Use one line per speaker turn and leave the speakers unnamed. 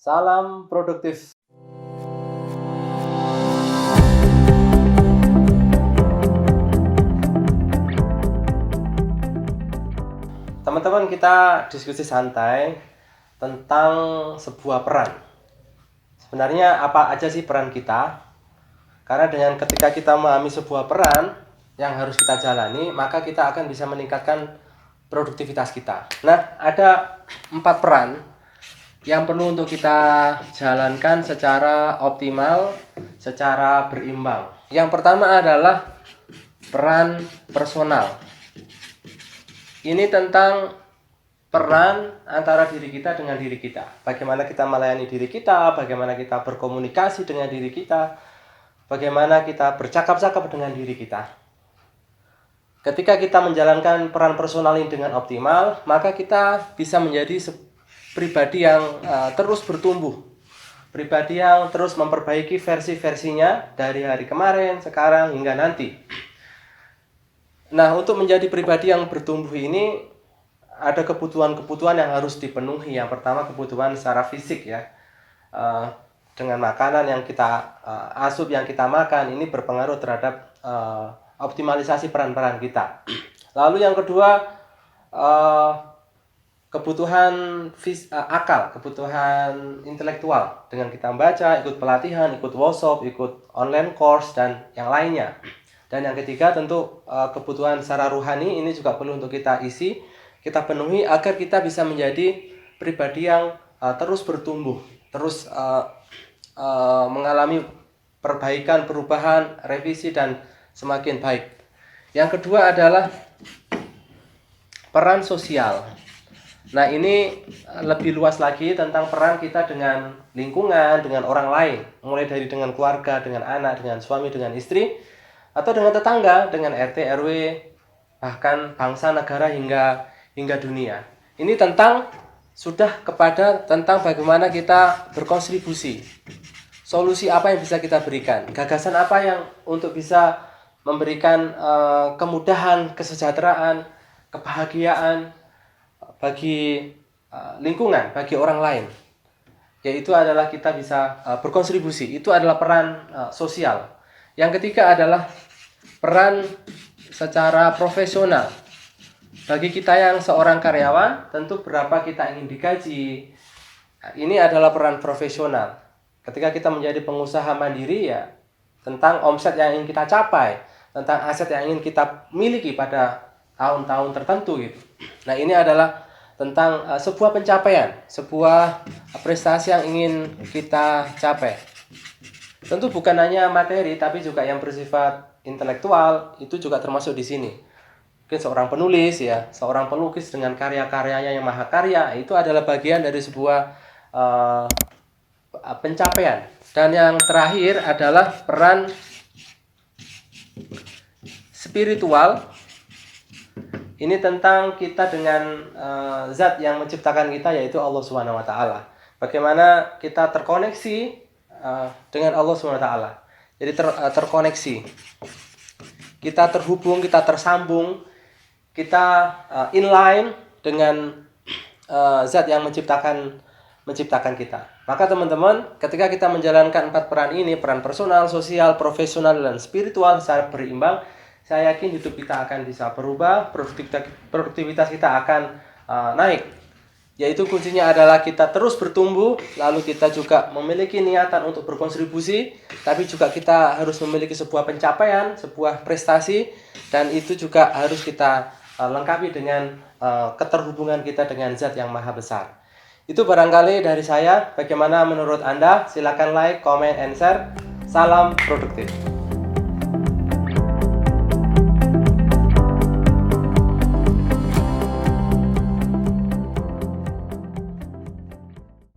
Salam produktif. Teman-teman, kita diskusi santai tentang sebuah peran. Sebenarnya apa aja sih peran kita? Karena dengan ketika kita memahami sebuah peran yang harus kita jalani, maka kita akan bisa meningkatkan produktivitas kita. Nah, ada 4 peran yang perlu untuk kita jalankan secara optimal, secara berimbang. Yang pertama adalah peran personal. Ini tentang peran antara diri kita dengan diri kita. Bagaimana kita melayani diri kita, bagaimana kita berkomunikasi dengan diri kita, bagaimana kita bercakap-cakap dengan diri kita. Ketika kita menjalankan peran personal ini dengan optimal, maka kita bisa menjadi pribadi yang terus bertumbuh, pribadi yang terus memperbaiki versi-versinya dari hari kemarin, sekarang, hingga nanti. Nah, untuk menjadi pribadi yang bertumbuh ini ada kebutuhan-kebutuhan yang harus dipenuhi. Yang pertama, kebutuhan secara fisik ya. Dengan makanan yang kita asup, yang kita makan, ini berpengaruh terhadap optimalisasi peran-peran kita. Lalu yang kedua, kebutuhan akal, kebutuhan intelektual. Dengan kita membaca, ikut pelatihan, ikut workshop, ikut online course, dan yang lainnya. Dan yang ketiga tentu kebutuhan secara rohani ini juga perlu untuk kita isi, kita penuhi agar kita bisa menjadi pribadi yang terus bertumbuh, terus mengalami perbaikan, perubahan, revisi, dan semakin baik. Yang kedua adalah peran sosial. Nah, ini lebih luas lagi tentang peran kita dengan lingkungan, dengan orang lain, mulai dari dengan keluarga, dengan anak, dengan suami, dengan istri, atau dengan tetangga, dengan RT, RW, bahkan bangsa, negara, hingga dunia. Ini tentang bagaimana kita berkontribusi. Solusi apa yang bisa kita berikan? Gagasan apa yang untuk bisa memberikan kemudahan, kesejahteraan, kebahagiaan bagi lingkungan, bagi orang lain. Yaitu adalah kita bisa berkontribusi. Itu adalah peran sosial. Yang ketiga adalah peran secara profesional. Bagi kita yang seorang karyawan, tentu berapa kita ingin digaji. Ini adalah peran profesional. Ketika kita menjadi pengusaha mandiri, ya tentang omset yang ingin kita capai, tentang aset yang ingin kita miliki pada tahun-tahun tertentu gitu. Nah, ini adalah tentang sebuah pencapaian, sebuah prestasi yang ingin kita capai. Tentu bukan hanya materi, tapi juga yang bersifat intelektual, itu juga termasuk di sini. Mungkin seorang penulis ya, seorang pelukis dengan karya-karyanya yang mahakarya, itu adalah bagian dari sebuah pencapaian. Dan yang terakhir adalah peran spiritual. Ini tentang kita dengan zat yang menciptakan kita, yaitu Allah Subhanahu wa taala. Bagaimana kita terkoneksi dengan Allah SWT. Jadi terkoneksi. Kita terhubung, kita tersambung, kita inline dengan zat yang menciptakan kita. Maka teman-teman, ketika kita menjalankan 4 peran ini, peran personal, sosial, profesional, dan spiritual secara berimbang, saya yakin hidup kita akan bisa berubah, produktivitas kita akan naik. Yaitu kuncinya adalah kita terus bertumbuh, lalu kita juga memiliki niatan untuk berkontribusi, tapi juga kita harus memiliki sebuah pencapaian, sebuah prestasi, dan itu juga harus kita lengkapi dengan keterhubungan kita dengan zat yang maha besar. Itu barangkali dari saya. Bagaimana menurut Anda? Silakan like, comment, and share. Salam produktif.